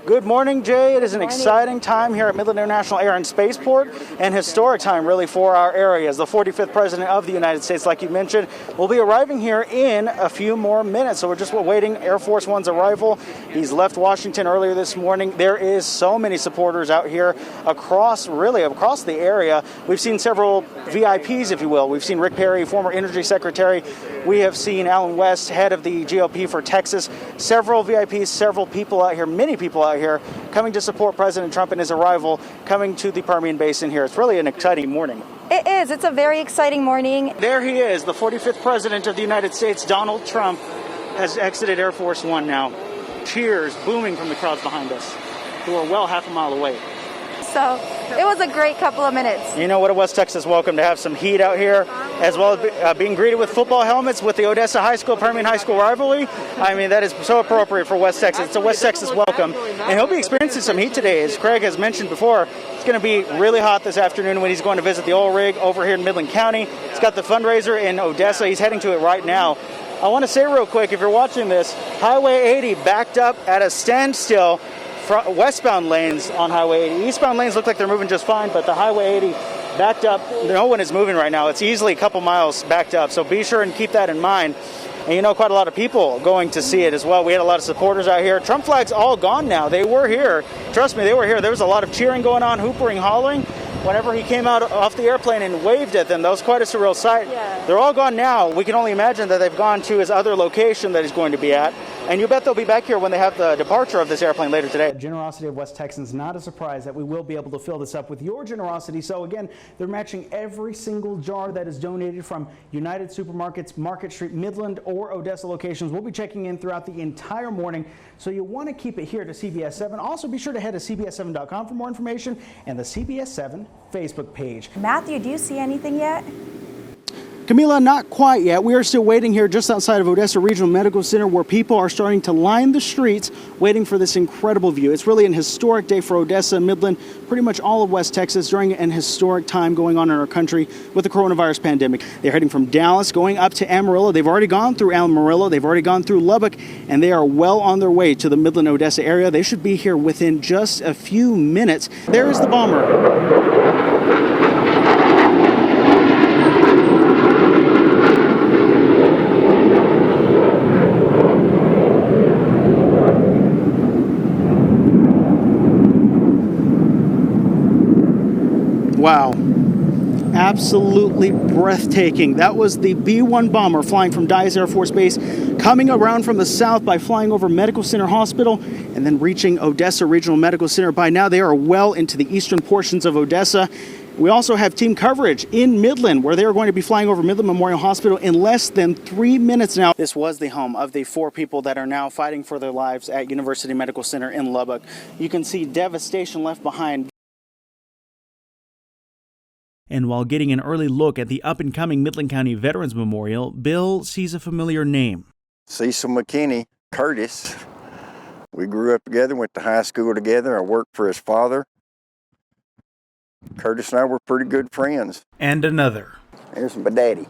Good morning, Jay. It is an exciting time here at Midland International Air and Spaceport, and historic time really for our area. As the 45th President of the United States, like you mentioned, will be arriving here in a few more minutes. So we're just waiting Air Force One's arrival. He's left Washington earlier this morning. There is so many supporters out here across the area. We've seen several VIPs, if you will. We've seen Rick Perry, former Energy Secretary. We have seen Alan West, head of the GOP for Texas. Several VIPs, several people out here, many people out here coming to support President Trump and his arrival, coming to the Permian Basin here. It's really an exciting morning. It is. It's a very exciting morning. There he is, the 45th President of the United States, Donald Trump, has exited Air Force One now. Cheers booming from the crowds behind us, who are well half a mile away. So it was a great couple of minutes. You know what a West Texas welcome to have some heat out here, as well as being greeted with football helmets with the Odessa High School, Permian High School rivalry. I mean, that is so appropriate for West Texas. It's a West Texas welcome. And he'll be experiencing some heat today. As Craig has mentioned before, it's going to be really hot this afternoon when he's going to visit the oil rig over here in Midland County. He's got the fundraiser in Odessa. He's heading to it right now. I want to say real quick, if you're watching this, Highway 80 backed up at a standstill. Westbound lanes on Highway 80. Eastbound lanes look like they're moving just fine, but the Highway 80 backed up. No one is moving right now. It's easily a couple miles backed up, so be sure and keep that in mind. And you know, quite a lot of people going to see it as well. We had a lot of supporters out here. Trump flags all gone now. They were here. Trust me, they were here. There was a lot of cheering going on, hoopering, hollering. Whenever he came out off the airplane and waved at them, that was quite a surreal sight. Yeah. They're all gone now. We can only imagine that they've gone to his other location that he's going to be at. And you bet they'll be back here when they have the departure of this airplane later today. The generosity of West Texans, not a surprise that we will be able to fill this up with your generosity. So again, they're matching every single jar that is donated from United Supermarkets, Market Street, Midland, or Odessa locations. We'll be checking in throughout the entire morning. So you want to keep it here to CBS 7. Also be sure to head to CBS7.com for more information and the CBS 7 Facebook page. Matthew, do you see anything yet? Camila, not quite yet. We are still waiting here just outside of Odessa Regional Medical Center, where people are starting to line the streets waiting for this incredible view. It's really an historic day for Odessa, Midland, pretty much all of West Texas during an historic time going on in our country with the coronavirus pandemic. They're heading from Dallas, going up to Amarillo. They've already gone through Amarillo. They've already gone through Lubbock, and they are well on their way to the Midland, Odessa area. They should be here within just a few minutes. There is the bomber. Wow. Absolutely breathtaking. That was the B-1 bomber flying from Dyess Air Force Base, coming around from the south by flying over Medical Center Hospital and then reaching Odessa Regional Medical Center. By now, they are well into the eastern portions of Odessa. We also have team coverage in Midland, where they are going to be flying over Midland Memorial Hospital in less than 3 minutes now. This was the home of the 4 people that are now fighting for their lives at University Medical Center in Lubbock. You can see devastation left behind. And while getting an early look at the up-and-coming Midland County Veterans Memorial, Bill sees a familiar name. Cecil McKinney, Curtis. We grew up together, went to high school together. I worked for his father. Curtis and I were pretty good friends. And another. There's my daddy,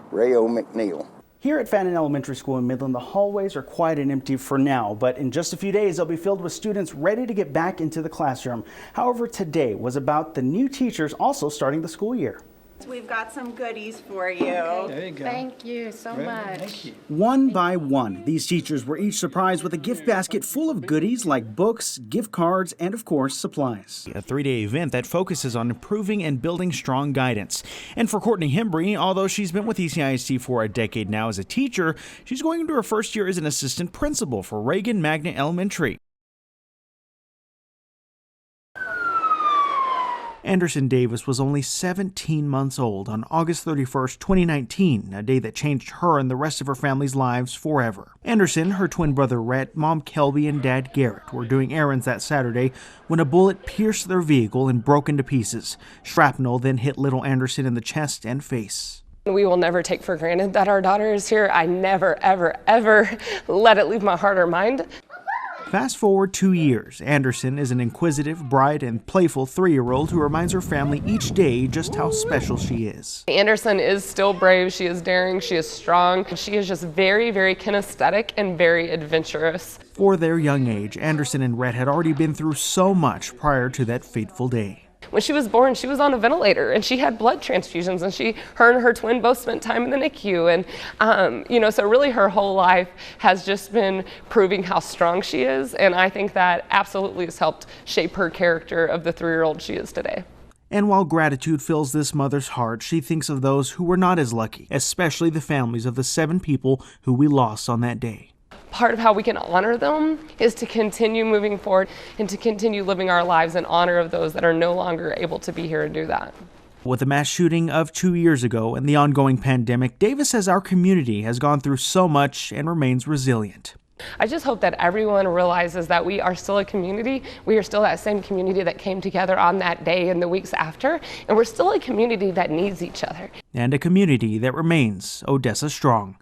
Ray O. McNeil. Here at Fannin Elementary School in Midland, the hallways are quiet and empty for now, but in just a few days, they'll be filled with students ready to get back into the classroom. However, today was about the new teachers also starting the school year. We've got some goodies for you. There you go. Thank you so much. Thank you. One by one, these teachers were each surprised with a gift basket full of goodies like books, gift cards, and of course, supplies. A 3-day event that focuses on improving and building strong guidance. And for Courtney Hembry, although she's been with ECISD for a decade now as a teacher, she's going into her first year as an assistant principal for Reagan Magnet Elementary. Anderson Davis was only 17 months old on August 31st, 2019, a day that changed her and the rest of her family's lives forever. Anderson, her twin brother Rhett, mom Kelby, and dad Garrett were doing errands that Saturday when a bullet pierced their vehicle and broke into pieces. Shrapnel then hit little Anderson in the chest and face. We will never take for granted that our daughter is here. I never, ever, ever let it leave my heart or mind. Fast forward 2 years, Anderson is an inquisitive, bright, and playful 3-year-old who reminds her family each day just how special she is. Anderson is still brave, she is daring, she is strong. She is just very, very kinesthetic and very adventurous. For their young age, Anderson and Rhett had already been through so much prior to that fateful day. When she was born, she was on a ventilator and she had blood transfusions, and her and her twin both spent time in the NICU. And, so really her whole life has just been proving how strong she is. And I think that absolutely has helped shape her character of the 3-year-old she is today. And while gratitude fills this mother's heart, she thinks of those who were not as lucky, especially the families of the 7 people who we lost on that day. Part of how we can honor them is to continue moving forward and to continue living our lives in honor of those that are no longer able to be here and do that. With the mass shooting of 2 years ago and the ongoing pandemic, Davis says our community has gone through so much and remains resilient. I just hope that everyone realizes that we are still a community. We are still that same community that came together on that day and the weeks after, and we're still a community that needs each other. And a community that remains Odessa strong.